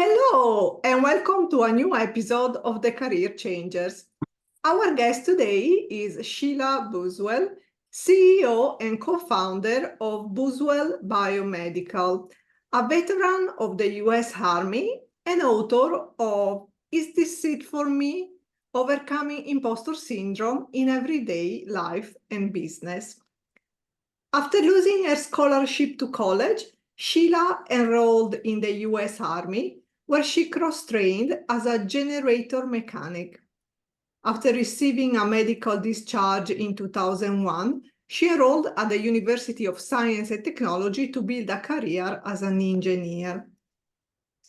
Hello, and welcome to a new episode of The Career Changers. Our guest today is Sheila Buswell, CEO and co-founder of Buswell Biomedical, a veteran of the US Army and author of Is This It For Me? Overcoming Imposter Syndrome in Everyday Life and Business. After losing her scholarship to college, Sheila enrolled in the US Army, where she cross-trained as a generator mechanic. After receiving a medical discharge in 2001, she enrolled at the University of Science and Technology to build a career as an engineer.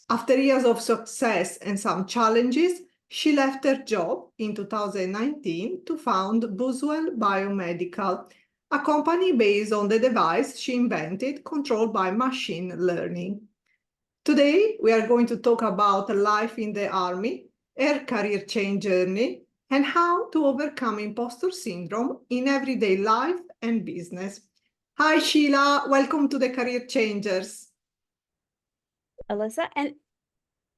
After years of success and some challenges, she left her job in 2019 to found Buswell Biomedical, a company based on the device she invented, controlled by machine learning. Today, we are going to talk about life in the Army, her career change journey, and how to overcome imposter syndrome in everyday life and business. Hi, Sheila. Welcome to the Career Changers. Alyssa, and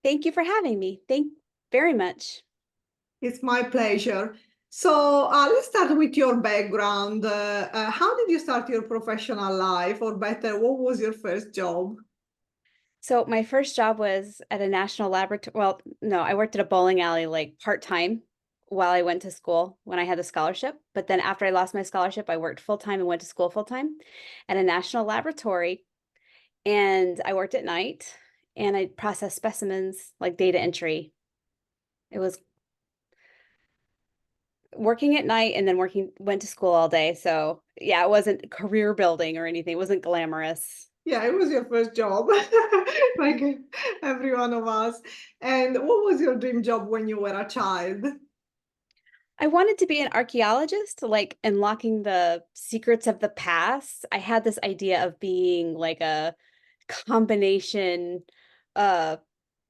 thank you for having me. Thank you very much. It's my pleasure. So let's start with your background. How did you start your professional life, or better, what was your first job? So my first job was at a national laboratory. Well, no, I worked at a bowling alley like part-time while I went to school when I had the scholarship. But then after I lost my scholarship, I worked full-time and went to school full-time at a national laboratory. And I worked at night and I processed specimens like data entry. It was working at night and then went to school all day. So yeah, it wasn't career building or anything. It wasn't glamorous. Yeah, it was your first job, like every one of us. And what was your dream job when you were a child? I wanted to be an archaeologist, like unlocking the secrets of the past. I had this idea of being like a combination uh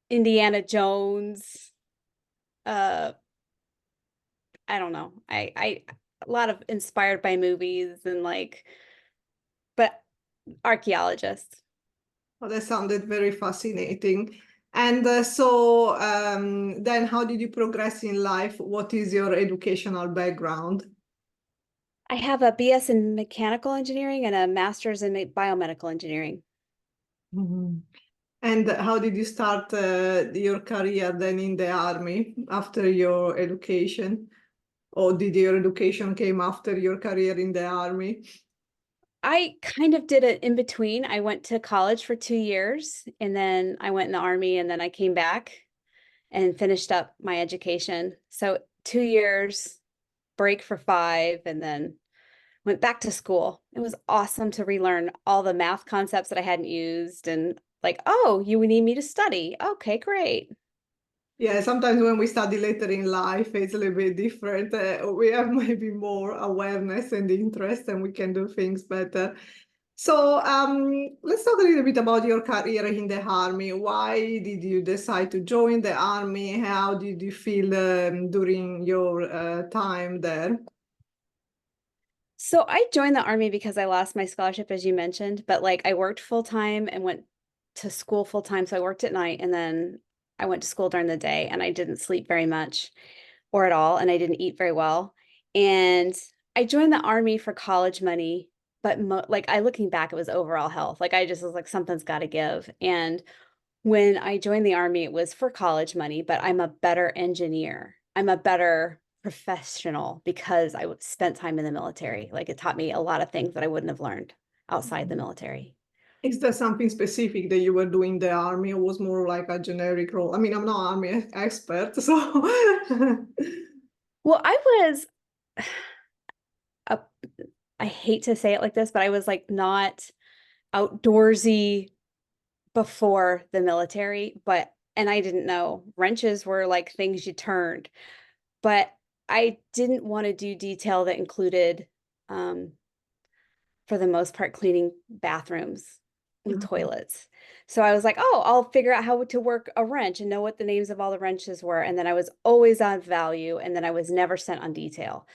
Indiana Jones, uh I don't know. I a lot of inspired by movies and but archaeologist. Well, that sounded very fascinating. And then how did you progress in life? What is your educational background? I have a BS in mechanical engineering and a master's in biomedical engineering. Mhm. And how did you start your career then in the army after your education? Or did your education came after your career in the army? I kind of did it in between. I went to college for 2 years and then I went in the army and then I came back and finished up my education. So 2 years, break for 5, and then went back to school. It was awesome to relearn all the math concepts that I hadn't used and like, oh, you need me to study. Okay, great. Yeah, sometimes when we study later in life, it's a little bit different. We have maybe more awareness and interest, and we can do things better. So let's talk a little bit about your career in the army. Why did you decide to join the army? How did you feel during your time there? So I joined the army because I lost my scholarship, as you mentioned, but like I worked full time and went to school full time. So I worked at night and then I went to school during the day and I didn't sleep very much or at all. And I didn't eat very well. And I joined the army for college money, but like I looking back, it was overall health. Like I just was like, something's got to give. And when I joined the army, it was for college money, but I'm a better engineer. I'm a better professional because I spent time in the military. Like it taught me a lot of things that I wouldn't have learned outside the military. Is there something specific that you were doing in the army, or was more like a generic role? I mean, I'm not an army expert, so. Well, a, I hate to say it like this, but I was like not outdoorsy before the military, and I didn't know wrenches were like things you turned, but I didn't want to do detail that included, for the most part, cleaning bathrooms and toilets. So I was like, oh, I'll figure out how to work a wrench and know what the names of all the wrenches were. And then I was always on value, and then I was never sent on detail.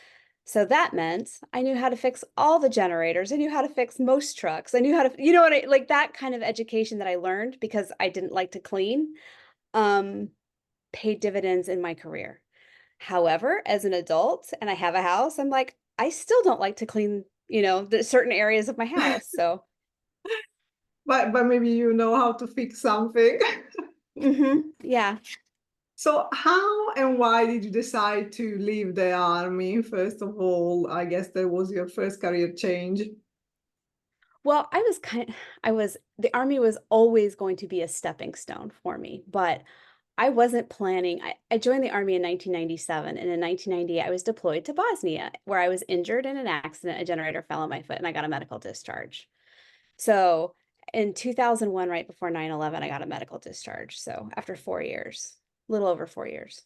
So that meant I knew how to fix all the generators. I knew how to fix most trucks. I knew how to, like that kind of education that I learned because I didn't like to clean. paid dividends in my career. However, as an adult and I have a house, I'm like, I still don't like to clean, the certain areas of my house. So, But maybe you know how to fix something. yeah. So how and why did you decide to leave the army? First of all, I guess that was your first career change. Well, the army was always going to be a stepping stone for me, but I wasn't planning. I joined the army in 1997, and in 1998, I was deployed to Bosnia, where I was injured in an accident. A generator fell on my foot, and I got a medical discharge. So in 2001, right before 9/11, I got a medical discharge. So after 4 years, a little over 4 years.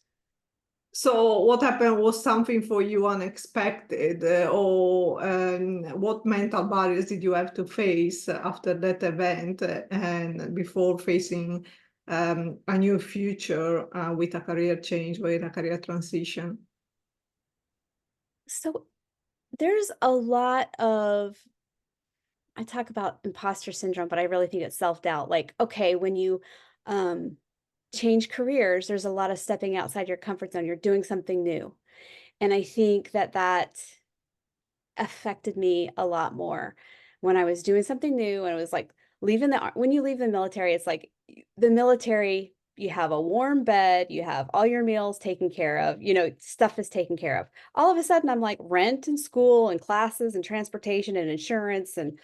So what happened was something for you unexpected, or what mental barriers did you have to face after that event and before facing a new future with a career change, with a career transition? So there's a lot of, I talk about imposter syndrome, but I really think it's self-doubt. Like, okay, when you um, change careers, there's a lot of stepping outside your comfort zone. You're doing something new. And I think that affected me a lot more when I was doing something new, and it was like when you leave the military, it's like the military, you have a warm bed, you have all your meals taken care of, stuff is taken care of. All of a sudden, I'm like rent and school and classes and transportation and insurance and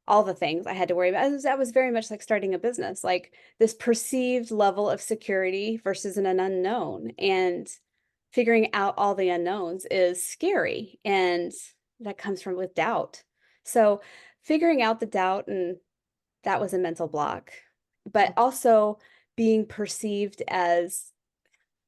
all the things I had to worry about. That was very much like starting a business, like this perceived level of security versus an unknown. And figuring out all the unknowns is scary. And that comes from with doubt. So figuring out the doubt, and that was a mental block. But also being perceived as,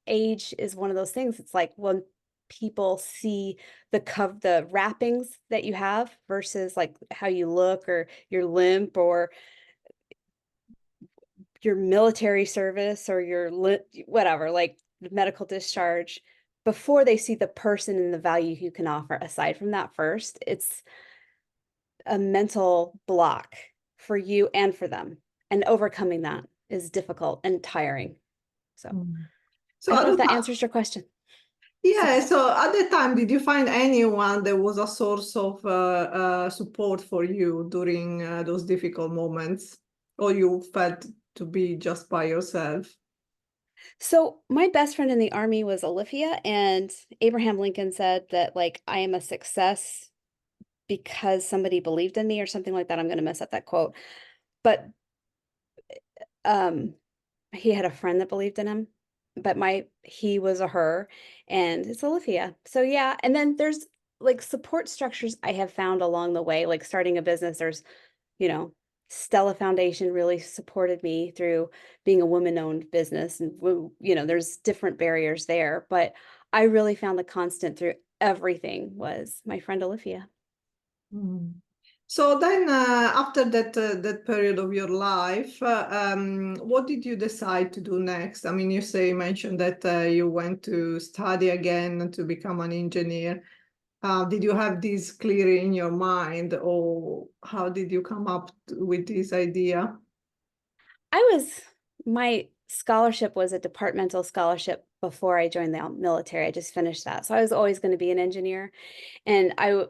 age is one of those things. It's like when people see the wrappings that you have versus like how you look or your limp or your military service or whatever, like the medical discharge, before they see the person and the value you can offer. Aside from that, first, it's a mental block for you and for them. And overcoming that is difficult and tiring. So So I don't at know if the that time, answers your question. yeah, so at the time, did you find anyone that was a source of support for you during those difficult moments, or you felt to be just by yourself? So my best friend in the army was Olivia, and Abraham Lincoln said that, like, I am a success because somebody believed in me or something like that. I'm going to mess up that quote. But um he had a friend that believed in him, but he was a her, and it's Olivia. So yeah, and then there's like support structures I have found along the way, like starting a business. There's, you know, Stella Foundation really supported me through being a woman-owned business, and there's different barriers there, but I really found the constant through everything was my friend Olivia. Mm. So then, after that period of your life, what did you decide to do next? I mean, you mentioned that you went to study again to become an engineer. Did you have this clear in your mind, or how did you come up with this idea? My scholarship was a departmental scholarship before I joined the military. I just finished that. So I was always going to be an engineer. And I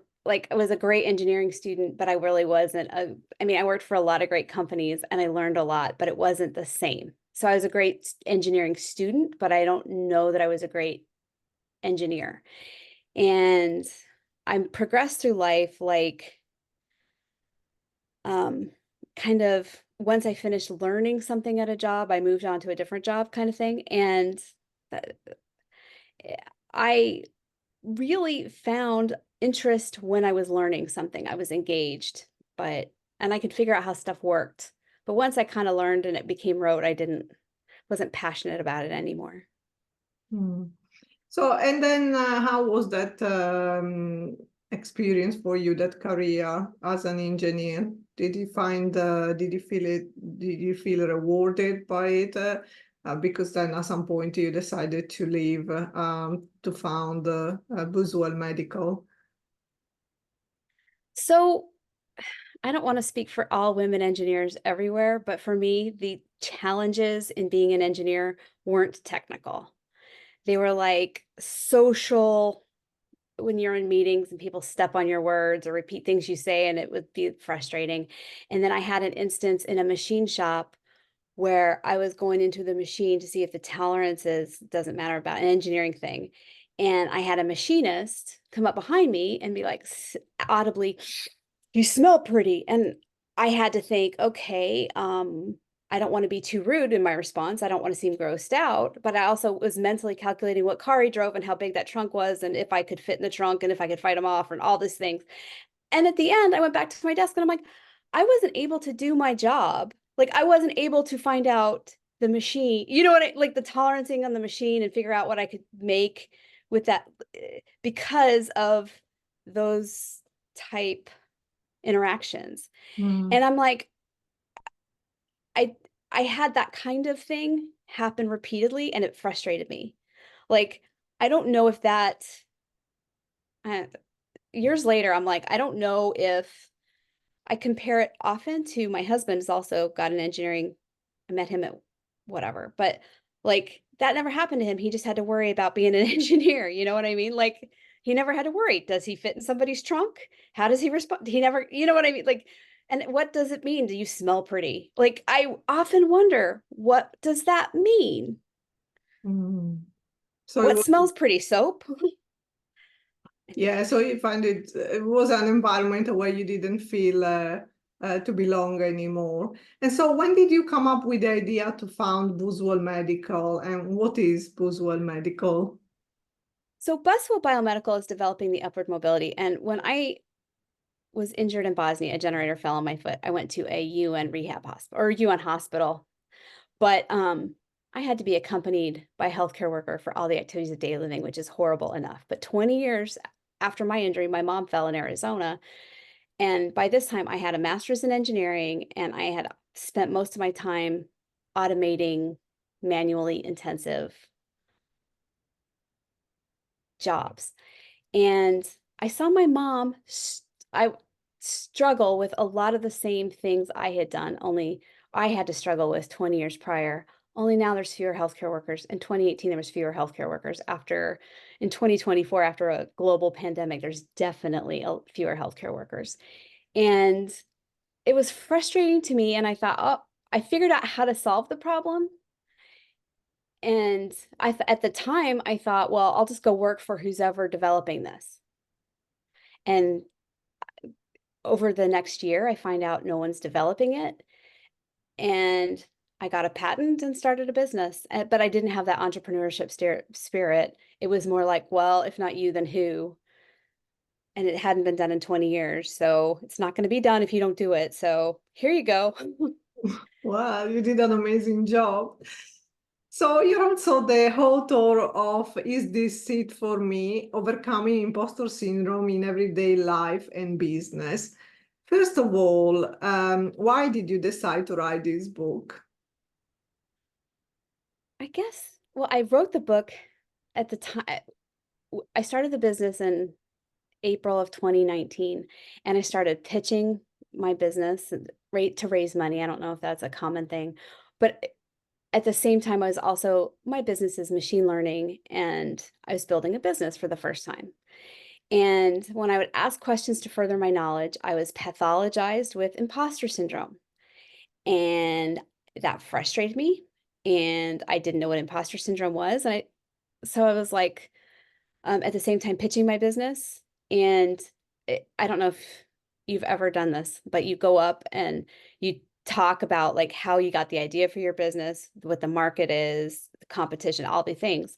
was a great engineering student, but I really wasn't I mean, I worked for a lot of great companies and I learned a lot, but it wasn't the same. So I was a great engineering student, but I don't know that I was a great engineer. And I progressed through life like, um, kind of once I finished learning something at a job, I moved on to a different job kind of thing. And that, I really found interest when I was learning something. I was engaged, and I could figure out how stuff worked. But once I kind of learned and it became rote, wasn't passionate about it anymore. Hmm. So, and then how was that experience for you, that career as an engineer? Did you feel rewarded by it? Because then at some point you decided to leave to found Buswell Medical. So I don't want to speak for all women engineers everywhere, but for me, the challenges in being an engineer weren't technical. They were like social, when you're in meetings and people step on your words or repeat things you say, and it would be frustrating. And then I had an instance in a machine shop where I was going into the machine to see if the tolerances, doesn't matter about an engineering thing. And I had a machinist come up behind me and be like audibly, "You smell pretty." And I had to think, okay, I don't want to be too rude in my response. I don't want to seem grossed out, but I also was mentally calculating what car he drove and how big that trunk was and if I could fit in the trunk and if I could fight him off and all these things. And at the end, I went back to my desk and I'm like, I wasn't able to do my job. Like I wasn't able to find out the machine, you know what I like the tolerancing on the machine and figure out what I could make with that because of those type interactions. Mm. And I'm like, I I had that kind of thing happen repeatedly and it frustrated me. Like, I don't know if that uh, years later, I'm like, I don't know if I compare it often to my husband's also got an engineering. I met him at whatever, but like that never happened to him. He just had to worry about being an engineer. You know what I mean? Like he never had to worry. Does he fit in somebody's trunk? How does he respond? He never, you know what I mean? Like, and what does it mean? Do you smell pretty? Like, I often wonder, what does that mean? Mm. So it What was, smells pretty? Soap? yeah, so you find it was an environment where you didn't feel to belong anymore. And so when did you come up with the idea to found Buswell Medical, and what is Buswell Medical? So, Buswell Biomedical is developing the upward mobility. And when I was injured in Bosnia, a generator fell on my foot. I went to a UN rehab hospital or UN hospital, but I had to be accompanied by a healthcare worker for all the activities of daily living, which is horrible enough. But 20 years after my injury, my mom fell in Arizona. And by this time, I had a master's in engineering and I had spent most of my time automating manually intensive jobs. And I saw my mom, I struggle with a lot of the same things I had done, only I had to struggle with 20 years prior. Only now there's fewer healthcare workers. In 2018, there was fewer healthcare workers. In 2024, after a global pandemic, there's definitely fewer healthcare workers. And it was frustrating to me. And I thought, oh, I figured out how to solve the problem. And at the time, I thought, well, I'll just go work for who's ever developing this. And over the next year, I find out no one's developing it. And I got a patent and started a business. But I didn't have that entrepreneurship spirit. It was more like, well, if not you, then who? And it hadn't been done in 20 years. So it's not going to be done if you don't do it. So here you go. Wow, you did an amazing job. So you're also the author of Is This It For Me? Overcoming Imposter Syndrome in Everyday Life and Business. First of all, why did you decide to write this book? I guess, well, I wrote the book at the time. I started the business in April of 2019, and I started pitching my business rate to raise money. I don't know if that's a common thing, but at the same time, I was also, my business is machine learning, and I was building a business for the first time. And when I would ask questions to further my knowledge, I was pathologized with imposter syndrome. And that frustrated me. And I didn't know what imposter syndrome was. So I was like, at the same time pitching my business. And I don't know if you've ever done this, but you go up and you talk about like how you got the idea for your business, what the market is, the competition, all the things.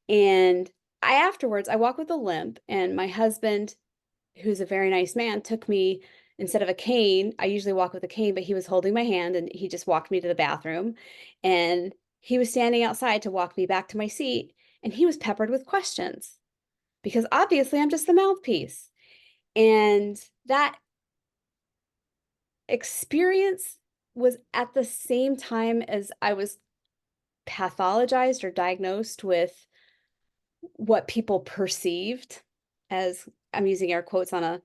And I walk with a limp, and my husband, who's a very nice man, took me instead of a cane. I usually walk with a cane, but he was holding my hand and he just walked me to the bathroom. And he was standing outside to walk me back to my seat. And he was peppered with questions because obviously I'm just the mouthpiece. And that experience was at the same time as I was pathologized or diagnosed with what people perceived as, I'm using air quotes on a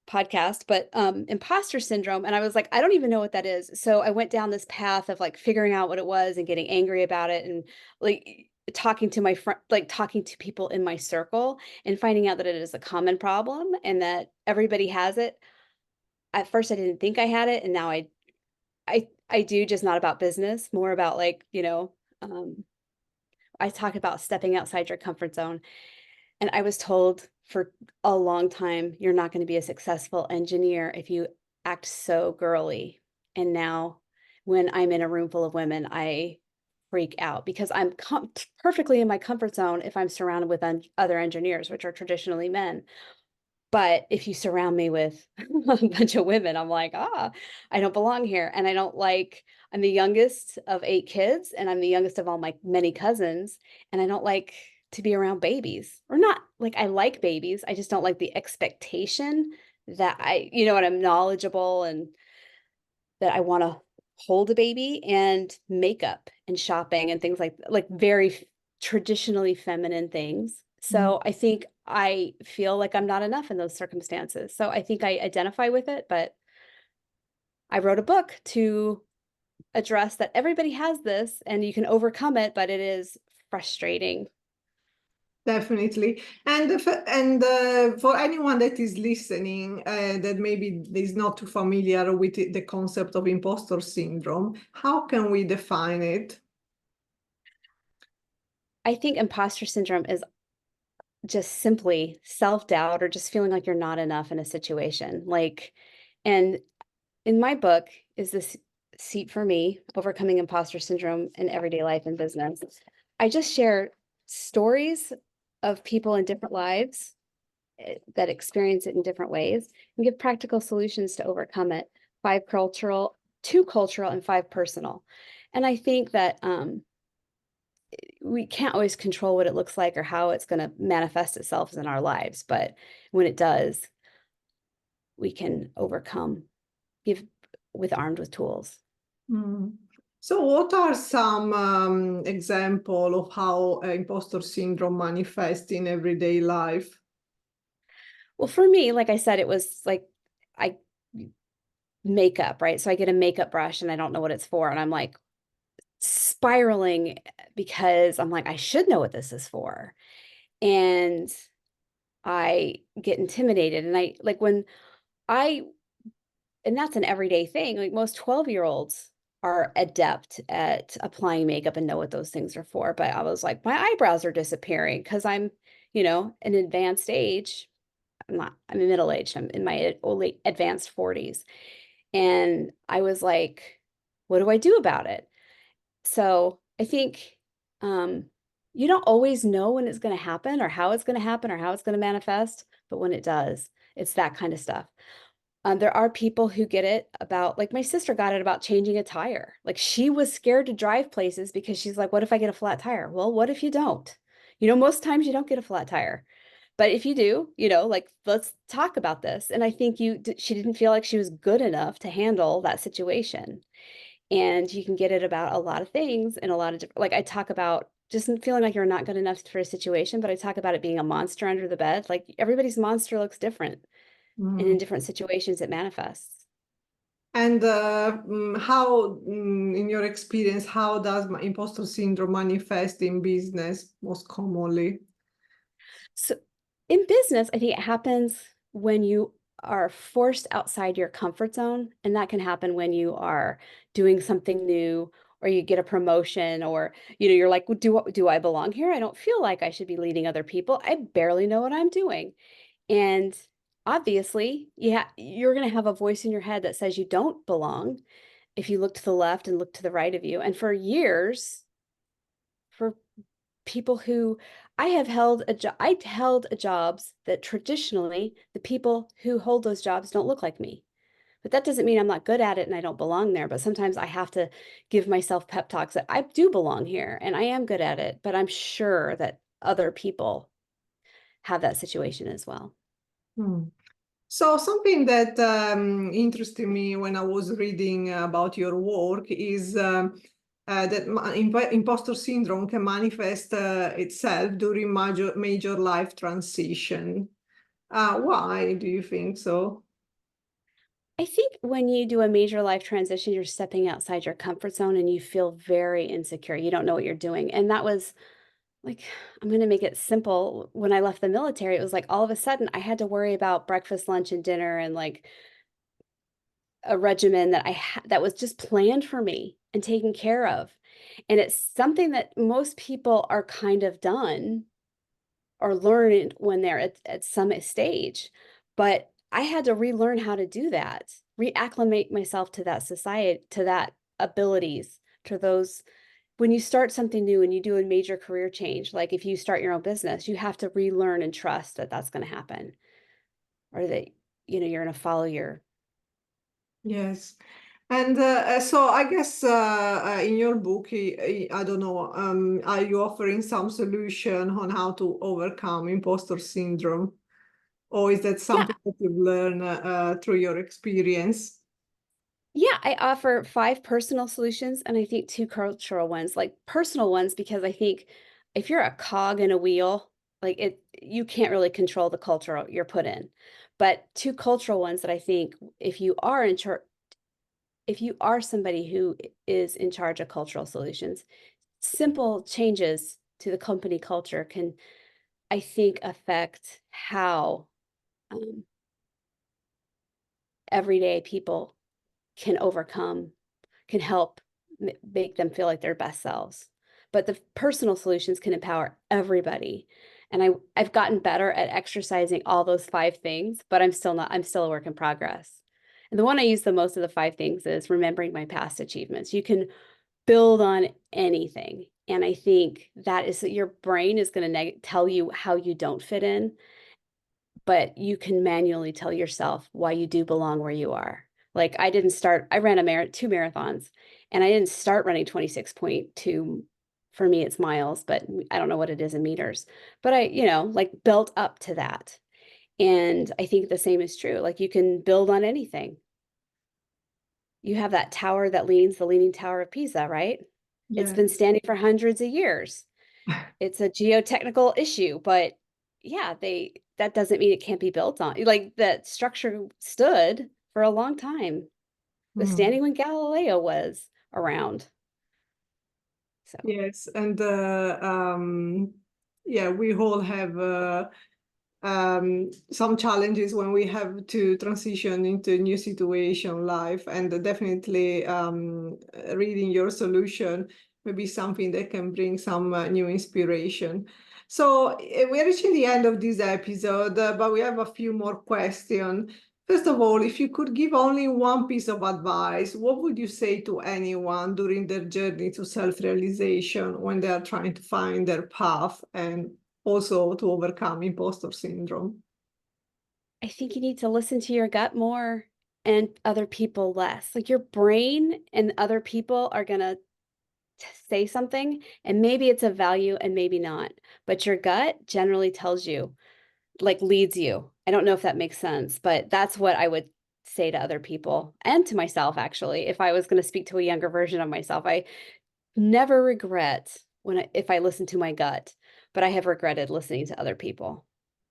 podcast, but imposter syndrome. And I was like, I don't even know what that is. So I went down this path of like figuring out what it was and getting angry about it and like talking to my friend, like talking to people in my circle and finding out that it is a common problem and that everybody has it. At first I didn't think I had it, and now I do, just not about business, more about like, I talk about stepping outside your comfort zone. And I was told for a long time, you're not going to be a successful engineer if you act so girly. And now when I'm in a room full of women, I freak out because I'm perfectly in my comfort zone if I'm surrounded with other engineers, which are traditionally men. But if you surround me with a bunch of women, I'm like, I don't belong here. And I'm the youngest of 8 kids, and I'm the youngest of all my many cousins. And I don't like to be around babies, or not like I like babies. I just don't like the expectation that and I'm knowledgeable and that I want to hold a baby, and makeup and shopping and things like very traditionally feminine things. So I think I feel like I'm not enough in those circumstances. So I think I identify with it, but I wrote a book to address that everybody has this and you can overcome it, but it is frustrating. Definitely. And for anyone that is listening, that maybe is not too familiar with the concept of imposter syndrome, how can we define it? I think imposter syndrome is just simply self-doubt or just feeling like you're not enough in a situation. And in my book is this Seat for Me, Overcoming Imposter Syndrome in Everyday Life and Business. I just share stories of people in different lives that experience it in different ways and give practical solutions to overcome it. 5 cultural, 2 cultural, and 5 personal. And I think that we can't always control what it looks like or how it's going to manifest itself in our lives, but when it does, we can overcome armed with tools. So what are some examples of how imposter syndrome manifests in everyday life? Well, for me, like I said, it was like makeup, right? So I get a makeup brush and I don't know what it's for. And I'm like spiraling because I'm like, I should know what this is for. And I get intimidated. And and that's an everyday thing. Like most 12-year-olds are adept at applying makeup and know what those things are for. But I was like, my eyebrows are disappearing because I'm, an advanced age. I'm middle aged. I'm in my late advanced 40s. And I was like, what do I do about it? So I think you don't always know when it's going to happen or how it's going to happen or how it's going to manifest. But when it does, it's that kind of stuff. There are people who get it about, like my sister got it about changing a tire. Like she was scared to drive places because she's like, what if I get a flat tire? Well, what if you don't? Most times you don't get a flat tire. But if you do, like, let's talk about this. And I think she didn't feel like she was good enough to handle that situation. And you can get it about a lot of things and a lot of different, like I talk about just feeling like you're not good enough for a situation, but I talk about it being a monster under the bed. Like everybody's monster looks different. And in different situations it manifests. And in your experience, how does imposter syndrome manifest in business most commonly? So in business, I think it happens when you are forced outside your comfort zone. And that can happen when you are doing something new or you get a promotion or, you're like, well, do I belong here? I don't feel like I should be leading other people. I barely know what I'm doing. And obviously, you're going to have a voice in your head that says you don't belong if you look to the left and look to the right of you. And for years, for people who I held jobs that traditionally the people who hold those jobs don't look like me. But that doesn't mean I'm not good at it and I don't belong there. But sometimes I have to give myself pep talks that I do belong here and I am good at it. But I'm sure that other people have that situation as well. So something that interested me when I was reading about your work is that imposter syndrome can manifest itself during major life transition. Why do you think so? I think when you do a major life transition, you're stepping outside your comfort zone and you feel very insecure. You don't know what you're doing. And that was like, I'm going to make it simple. When I left the military, it was like all of a sudden I had to worry about breakfast, lunch, and dinner and like a regimen that that was just planned for me and taken care of. And it's something that most people are kind of done or learn when they're at some stage. But I had to relearn how to do that, reacclimate myself to that society, to that abilities, to those. When you start something new and you do a major career change, like if you start your own business, you have to relearn and trust that that's going to happen, or that you're going to follow your. Yes. And so I guess in your book, I don't know, are you offering some solution on how to overcome imposter syndrome? Or is that Yeah, something that you've learned through your experience? yeah, I offer 5 personal solutions and I think 2 cultural ones. Like personal ones, because I think if you're a cog in a wheel, like you can't really control the culture you're put in. But 2 cultural ones that I think if you are in charge, if you are somebody who is in charge of cultural solutions, simple changes to the company culture can, I think, affect how um, everyday people can overcome, can help make them feel like their best selves. But the personal solutions can empower everybody. And I've gotten better at exercising all those 5 things, but I'm still a work in progress. And the one I use the most of the 5 things is remembering my past achievements. You can build on anything. And I think that is that your brain is going to tell you how you don't fit in, but you can manually tell yourself why you do belong where you are. Like I ran 2 marathons and I didn't start running 26.2. For me, it's miles, but I don't know what it is in meters, but I, like built up to that. And I think the same is true. Like you can build on anything. You have that tower that leans, the Leaning Tower of Pisa, right? It's Yeah. been standing for hundreds of years. It's a geotechnical issue, but yeah, that doesn't mean it can't be built on. Like that structure stood for a long time. It was Mm. standing when Galileo was around. So Yes. And yeah, we all have some challenges when we have to transition into a new situation life, and definitely reading your solution may be something that can bring some new inspiration. So we're reaching the end of this episode, but we have a few more questions. First of all, if you could give only one piece of advice, what would you say to anyone during their journey to self-realization when they are trying to find their path and also to overcome imposter syndrome? I think you need to listen to your gut more and other people less. Like your brain and other people are going to say something, and maybe it's of value and maybe not. But your gut generally tells you, like leads you. I don't know if that makes sense, but that's what I would say to other people and to myself, actually. If I was going to speak to a younger version of myself, I never regret if I listen to my gut, but I have regretted listening to other people.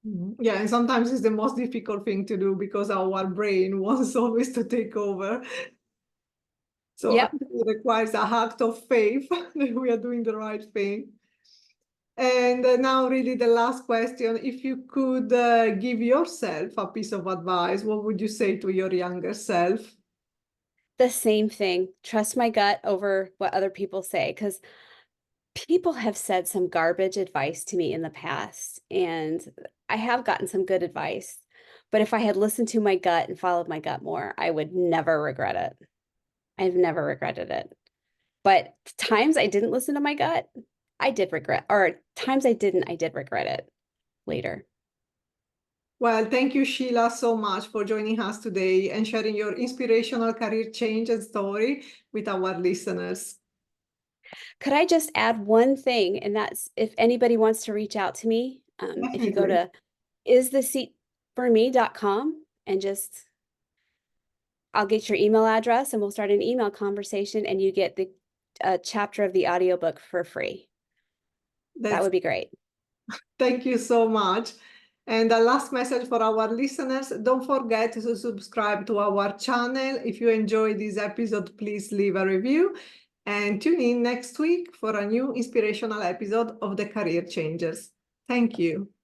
Mhm. Yeah, and sometimes it's the most difficult thing to do because our brain wants always to take over. So I Yep. think it requires a act of faith that we are doing the right thing. And now, really, the last question. If you could give yourself a piece of advice, what would you say to your younger self? The same thing. Trust my gut over what other people say, because people have said some garbage advice to me in the past, and I have gotten some good advice. But if I had listened to my gut and followed my gut more, I would never regret it. I've never regretted it. But times I didn't listen to my gut, I did regret, or times I did regret it later. Well, thank you, Sheila, so much for joining us today and sharing your inspirational career change and story with our listeners. Could I just add one thing? And that's if anybody wants to reach out to me, if you go Definitely. to istheseatforme.com and just, I'll get your email address and we'll start an email conversation and you get the chapter of the audiobook for free. That That's would be great. Thank you so much. And the last message for our listeners, don't forget to subscribe to our channel. If you enjoyed this episode, please leave a review and tune in next week for a new inspirational episode of the Career Changers. Thank you.